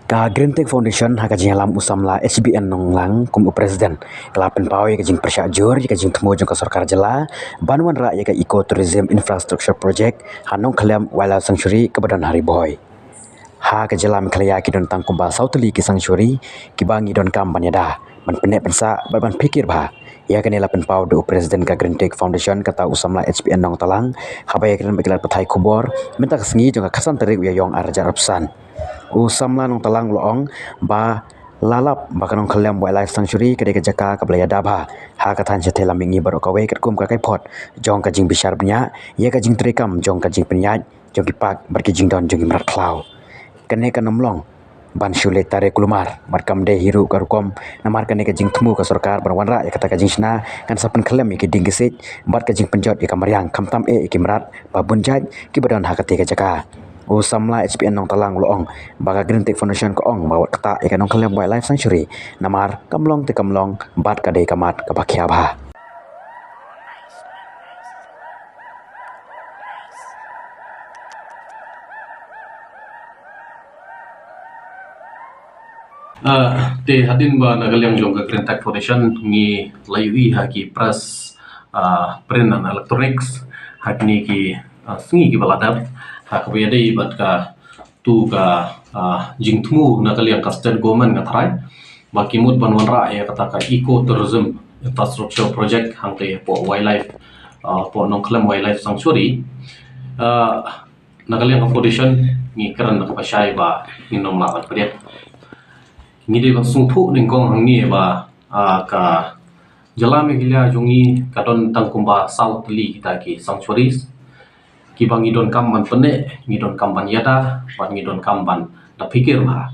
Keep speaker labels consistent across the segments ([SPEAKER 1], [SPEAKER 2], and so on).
[SPEAKER 1] Ka Green Tech Foundation ha kajing alam usamla HBN nonglang kum presiden kelapen pau ya kajing persyajur ya kajing temu jong ka sarkar jela banwan ra ya ka eco tourism infrastructure project hanong khalam wildlife sanctuary kebadan hari boy ha ka jela mkhlaya ki don tang kumba sautli ki sanctuary ki bangi don kam banyada man penek pensa ban pikir bah ya kan lapen pau do presiden ka Green Tech Foundation kata usamla HBN nong talang habaya kan bekilat pathai kubor minta kesengi jong ka khasan tarik ya yong arja rapsan usamla nong talang loong ba lalap bakanong khalam wildlife sanctuary kedai kejaka kablaya dabha ha kathan chetela mingi baro kawe katkum ka kai pot jong ka jing bishar bnya ye ka jing trekam jong ka jing penyaj jong kipak barki jing don jong imrat klau kene kanomlong ban shule tare kulumar markam de hiru karukom namar kane ka jing thmu ka sarkar barwanra ya kata ka jing sna kan sapan khalam ki ding gesit bat ka jing penjot ya kamaryang khamtam ki mrat babun jaj ki badan ha kate ka jaka usamla HPN nong talang loong baga Green Tech Foundation ko ong bawat kata ikan nong khalam wildlife sanctuary namar kamlong te kamlong bat ka de kamat ka bakhya bha
[SPEAKER 2] te hadin ba nagalyang jong ka Green Tech Foundation ngi layui ha ki press print and electronics hakni ki sngi ki baladap ha ka yadai bat ka tu ka jingthmu nagalyang ka state government nga thrai ba kimut banwan ra ya kata ka eco tourism infrastructure project hangte po wildlife po nongklam wildlife sanctuary nagalyang ka foundation ngi karan na kapasay ba ninom lakat pediat ngide ba sungphu ningkong hangni ba ka jalame gilya jongi kadon tangkumba south li kita ki sanctuaries ki bangi don kam ban pene ngidon kam ban yada ban ngidon kam ban da pikir ba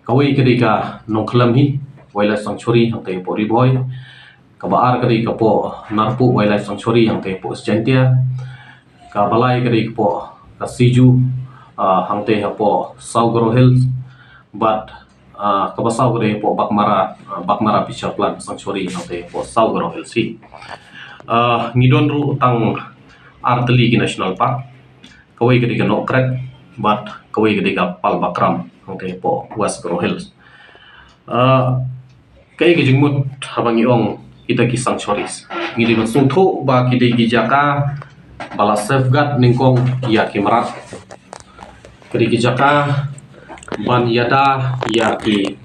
[SPEAKER 2] kawai kedika nongklam hi wildlife sanctuary hangte po riboy ka baar kedika po narpu wildlife sanctuary hangte po scentia ka balai kedika po ka siju hangte po saugro hills but kabasau gede po bakmara pisau plan sanctuary hangte po saugro hills hi ngidon ru tang Arteli ki National Park kawai kedika Nokrak but kawai kedika Palbakram hangte po West Gro Hills kai ki jingmut habangi ong kita ki sanctuaries ngidi no sungtho ba kidai ki jaka bala safeguard ningkong ya ki marat kedi ki jaka ban yada ya ki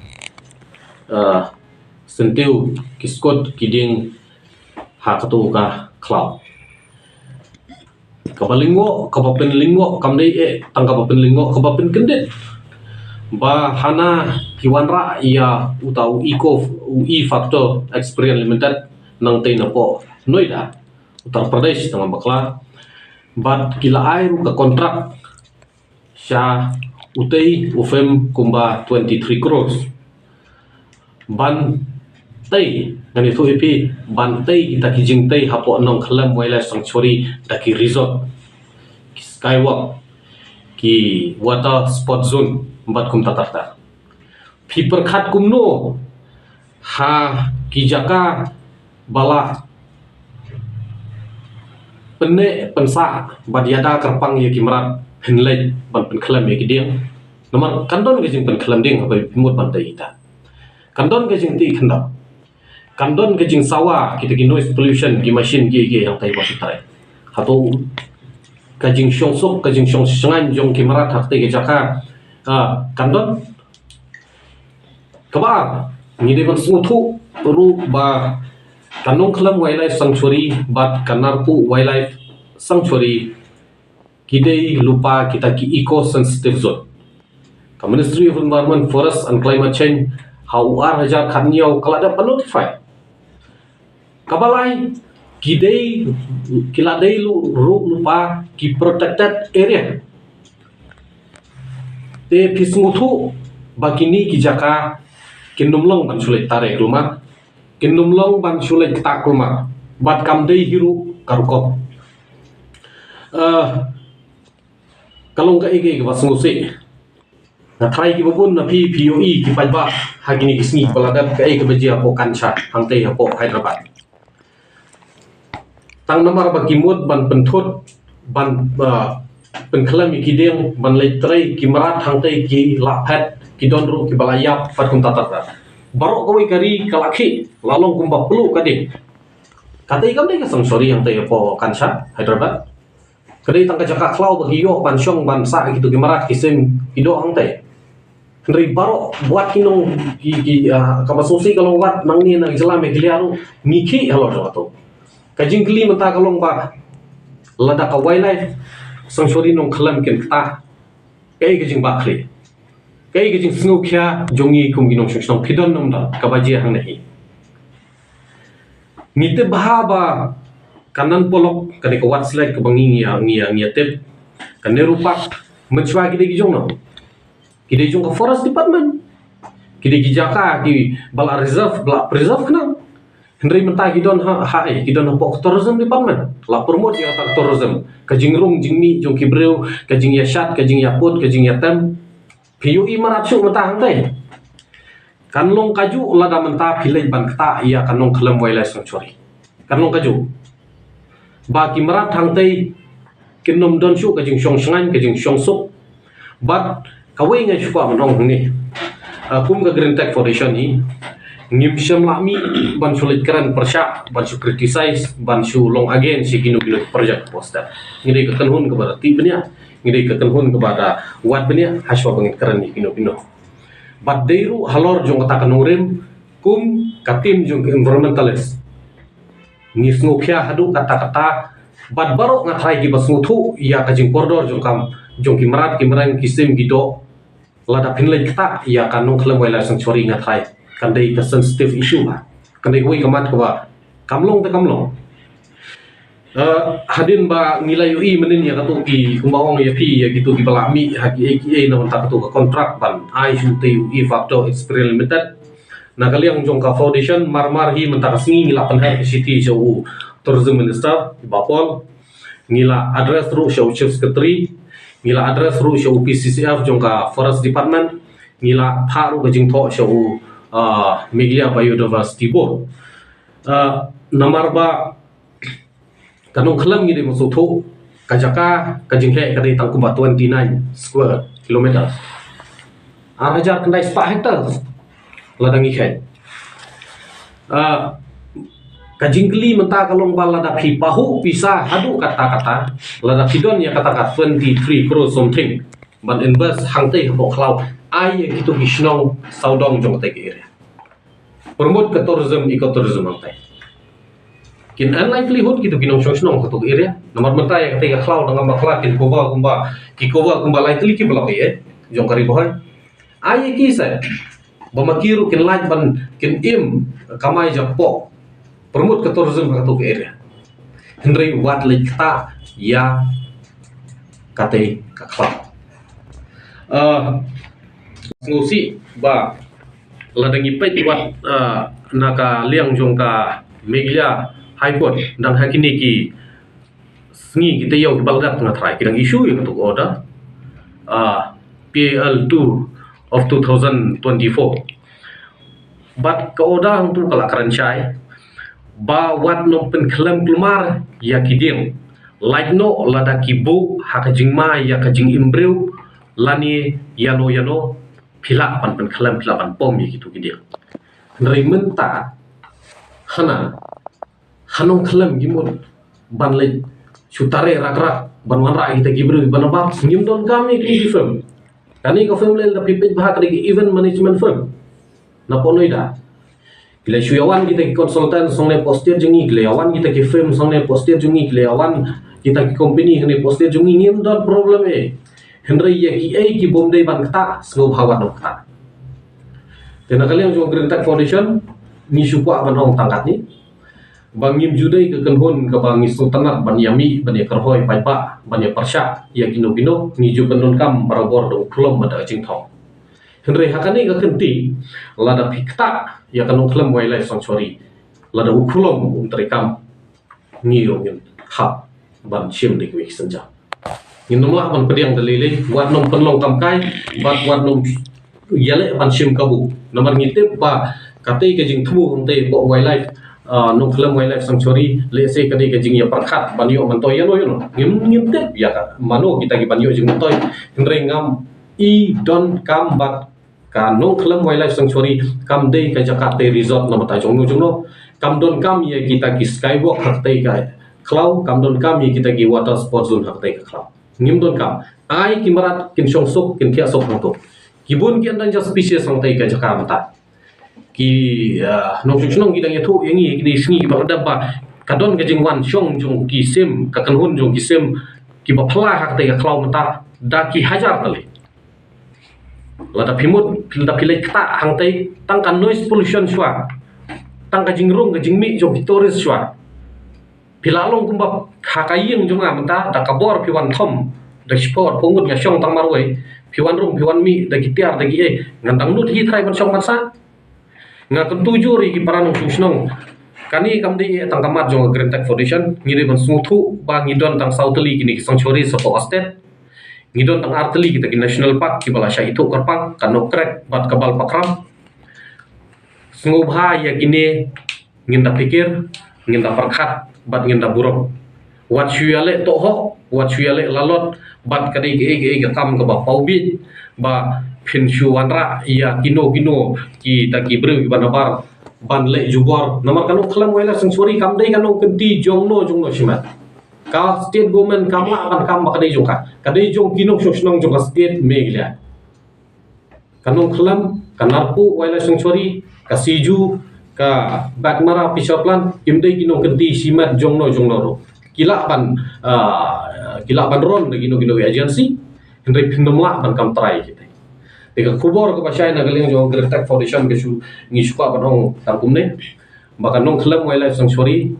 [SPEAKER 2] sentiu kiskot kiding hakatu ka cloud kabalinggo kapapen linggo kamdei tangkapapen linggo kapapen kendet ba hana kiwanra ya utau e factor experience limited nang tei na po Noida Uttar Pradesh tanga bakla bat kila airu ka kontrak sya utei ufem kumba 23 crores ban tei ngani thu ipi ban tei kita kijing tei hapo nong khalam wildlife sanctuary daki resort ki skywalk ki water sport zone bat kum tatarta phi perkhat kumno ha ki jaka bala penne pensa badiada kerpang ye kimrat henlai ban pen khalam ye kiding nomor kandon ke jing pen khalam ding habai pimut ban tei ita kandon ke jing ti khanda kandon ke jing sawa kita ki noise pollution ki machine ki yang tai ba tai hato ka jing shongsok ka jing shong sangan jong kimrat hakte ke jaka kandon kabar ngide ban sungthu ru ba kanong khalam wildlife sanctuary bat kanarpu wildlife sanctuary kidei lupa kita ki eco sensitive zone ka Ministry of Environment Forest and Climate Change hau hajar khanniau kalada notify kabalai kidei kiladei lupa ki protected area te pismuthu bakini ki jaka kinumlong ban sulai tare rumah kinumlong ban sulai tak rumah bat kamdei hiru karukop kalong ka ige ba sungusi na try ki babun na POE ki pajba hagini kisni paladat ka ige bajia po kansha hangte po Hyderabad tang namar ba kimut ban pentut ban penkhalam ki deng ban leitrai ki marat hangte ki laphat kidon ru ki balayap pat kum tatata barok kawai kari kalaki lalong kum bapelu kadi kata ikam dai kasang sorry yang tayo po Kansha Hyderabad kadai tang kajaka klau bagi yo pansyong bansa gitu gimarat kisim ido hang tay Henry barok buat kinong kamasusi kalau wat nang ni nang jelam giliaru ngiki halo to kajing kli menta kalong ba lada ka wildlife sanctuary nong khalam ken ta kai kajing bakli kai kajing sngu kya jongi kum ginong shong pidon nom da kabaji hang nahi ngite bahaba kanan polok kani ko wat slide ko bangi ngia tep kane rupak menchwa kide gi jong no kide jong ka forest department kide gi jaka ki bala reserve bala preserve kana Henry mentah kidon kidon pok tourism department la promote ya tak tourism kajing rung jingmi jong kibreu kajing ya shat kajing ya put kajing ya tem PUI marachu mentah hantai kanlong kaju lada mentah pilai ban kata ia kanong kelam wildlife sanctuary kanlong kaju baki merat hantai kinom don shu kajing shong shangan kajing shong sup but kawai ngai shukwa menong ni kum ka Green Tech Foundation ni ngim syam lami ban sulit keren persya ban su criticize ban su long again si ginu project poster ngidai ka kanhun kepada ti benia ngidai ka kanhun kepada wat benia haswa bangit keren ni ginu but deiru halor jong kata kanurem kum katim jong environmentalist ngisngu kya hadu kata bat barok ngatrai gi basngutu ya kajing koridor jong kimrat kimrang kisim gido lada pinlai kita ya kanong klam wildlife sanctuary ngatrai kandai ka sensitive issue lah kandai koi kamat ka kamlong hadin ba nilai UI menin ya katu ki kumbawang ya pi ya gitu ki balami haki AKA na manta katu ka kontrak ban ai su te UI factor experience limited na kaliang jong ka foundation marmar hi manta ka singi ngila panhar ke city jau tourism minister bapol ngila address ru show chief secretary ngila address ru show PCCF jong ka forest department ngila tharu ka jing tho show Meglia Biodiversity Board namar ba kanong khalam ngi de masuk tho kajaka kajing he kadai tangku ba 29 square kilometer arajar kendai 4 hektar ladang ikan kajing keli menta kalong bal lada phi pahu pisa hadu kata-kata lada pidon ya kata-kata 23 crore something but invest hangtai habo klau ai gitu hisnong saudong jong te area promote ke tourism ecotourism hangtai kin unlikelihood gitu ginong shong ke area nomor menta ya ketika klau dengan bakla kin kova kumba likely ki belak ye jong kari boy ai ki sa bamakiru kin laj ban kin im kamai japo promote ke tourism ke area Henry wat lekta ya kate ka klau ngusi ba ladangi pet wat naka liang jong ka Meglia High Court dan hakini ki sngi kita yau balgat na try kidang issue yang tu order PAL 2 of 2024 but ka order hang tu kala karancai ba wat no pen klaim klumar ya kiding like no lada kibu hakajing ma ya kajing imbreu lani yano pila pan klaim pila pan pom ya gitu kiding nrimenta hanong klaim gimun ban le sutare rak ban wanra kita gibru ban ba ngim don kami ki firm kani ko firm le da pipit bahak di event management firm na ponoida gila shuyawan kita ki konsultan songne postir jungi gleawan kita ki firm songne postir jungi gleawan kita ki company hne postir jungi ngim don problem Henry ya ki bomdai ban kata sngau bhawa dok kata tena kalian jong Green Tech Foundation ni supua ban hong tangkat ni bangim judai ke kenhon ke bangi sultanat ban yami ban ya kerhoi pai pa ban ya persya ya gino ni ju kenon kam barabor dong klom bada jing thong Henry hakani ka kenti lada pikta ya kanong klom wildlife sanctuary lada uklom terikam ni yongin hap ban shim dik wik senja Inumlah ban pediang dalile wat nom penlong kamkai wat nom yale ban shim kabu nomor ngitip ba kate ke jing thu nte bo wildlife no kelam wildlife sanctuary le se kadi ke jing ya perkhat banyo mantoy no ngintip ya ka mano kita ki banyo jing mantoy ngam I don kam bat ka nong khlem wildlife sanctuary kam dei ka Jakarta resort na mata jongno kam don kam ye kita ki skywalk haktai ka klau kam don kam ye kita ki water sports zone haktai ka klau ngim don kam ai ki marat kin shong sok kin kia sok hang to kibun ki andan ja species haktai ka Jakarta mata ki nong chung ki dang thu yang ni ki sngi ba da ba kadon ka jingwan shong jong ki sim ka kan hun jong ki sim ki ba phla hak te ka klau mata da ki hajar tali lada phimut da philai kta hang te tang kan noise pollution shwa tang ka jingrung ka jingmi jong ki tourist shwa philalong kumba hakayeng jong mata da ka bor phiwan thom da sport pongut nga shong tang marwei phiwan rung phiwan mi da ki tiar da ki e ngantang nut hi thrai ban shong mansa nga kan tujuri ki paranong susnong kani kamdi tang kamat jong Green Tech Foundation ngiri ban sungthu ba ngidon tang Sauteli kini sanctuary sapo state ngidon tang Arteli kita ki national park ki balasya itu korpang kano krek bat kabal pakram sungubha ya kini nginda pikir nginda perkhat bat nginda buruk wat syale toho wat syale lalot bat kadi ge kam ka ba paubit ba phinshu wanra ya kino ki taki bru ki banabar ban le jubor namar kanu khalam wildlife sanctuary kam dei kanu kenti jongno simat ka state government kamla ban kam bakadei jongka kadei jong kinok sosnong jongka state meglia kanu khalam kanarpu wildlife sanctuary ka siju ka batmara pisoplan kimdei kinok kenti simat jongno ro kila ban ron de kino agency hendai pindamla ban kam trai kita Ika kubor ke pasai na galing jo Green Tech Foundation ke su ngisuka banong tangkum ne baka nong khlem wildlife sanctuary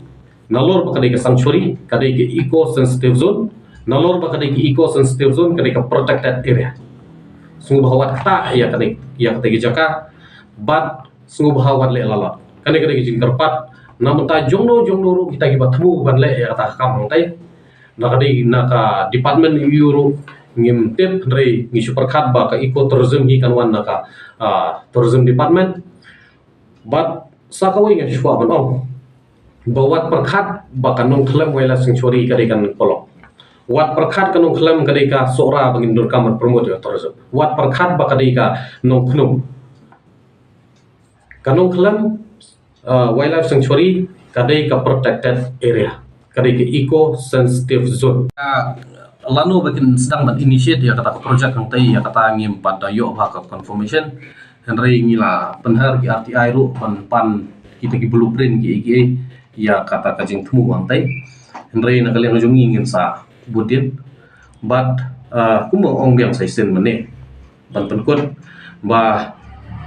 [SPEAKER 2] nalor baka ke sanctuary kadai ke eco sensitive zone nalor baka ke eco sensitive zone kadai ke protected area sungu bahawat kata ya kadai ke jaka bat sungu bahawat le lalat kadai ke jingkarpat namata jongno ro kita ke batmu ban le ya kata kam tai na kadai na ka department euro ngim tip re ngi superkhat ba ka eco tourism hi kanwan naka tourism department but sakawai ngi shwa banong bawat perkhat ba kanong khlem wildlife sanctuary kare kan kolok wat perkhat kanong khlem kare ka sora bangin dur kamat promote tourism wat perkhat ba kare ka nong knum kanong khlem wildlife sanctuary kare ka protected area kare ka eco sensitive zone lanu bakin sedang initiate ya kata project yang tadi ya kata ngim pada yo hak confirmation henry ngila penhar ki RTI ru pan kita ki blueprint ki ya kata kajing temu wang tadi henry nak kalian ujung ingin sa budin but kumo ong biang sai sen mene ban penkut ba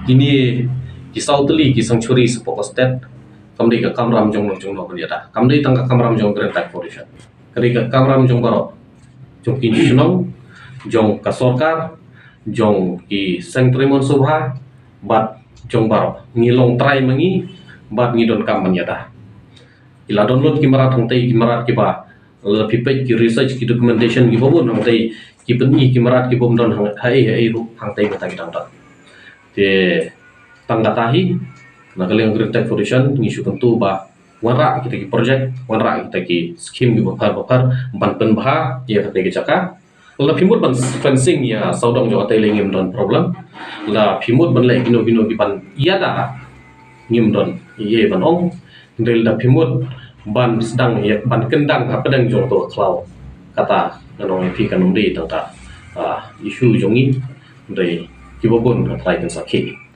[SPEAKER 2] kini ki Sauteli ki sanctuary sepok state kamdei ka kamram jong no berjata kamdei tangka kamram jong Green Tech Foundation kari ka kamram jong baro jong ki sunong jong ka sorkar jong ki sengtremon subha bat jong baro ngilong try mangi bat ngidon kam manyata ila download ki marat hang tai ki marat ki ba lebih baik ki research ki documentation ki bobon hang tai ki peni ki marat ki bom don hai ru hang tai mata ki dang te tangga tahi na kaleng Green Tech Foundation ngisu tentu ba wanra kita ki project wanra kita ki scheme ki bapar ban pen bah ya kita ki jaka la phimut ban fencing ya saudong jo tai lengim don problem la phimut ban le gino ki ban iya da ngim don ye ban ong ndel da phimut ban sedang ya ban kendang apa dang jo to cloud kata nanong pi kanung di tata isu jongi ndai ki bobon ka trai kan sakhi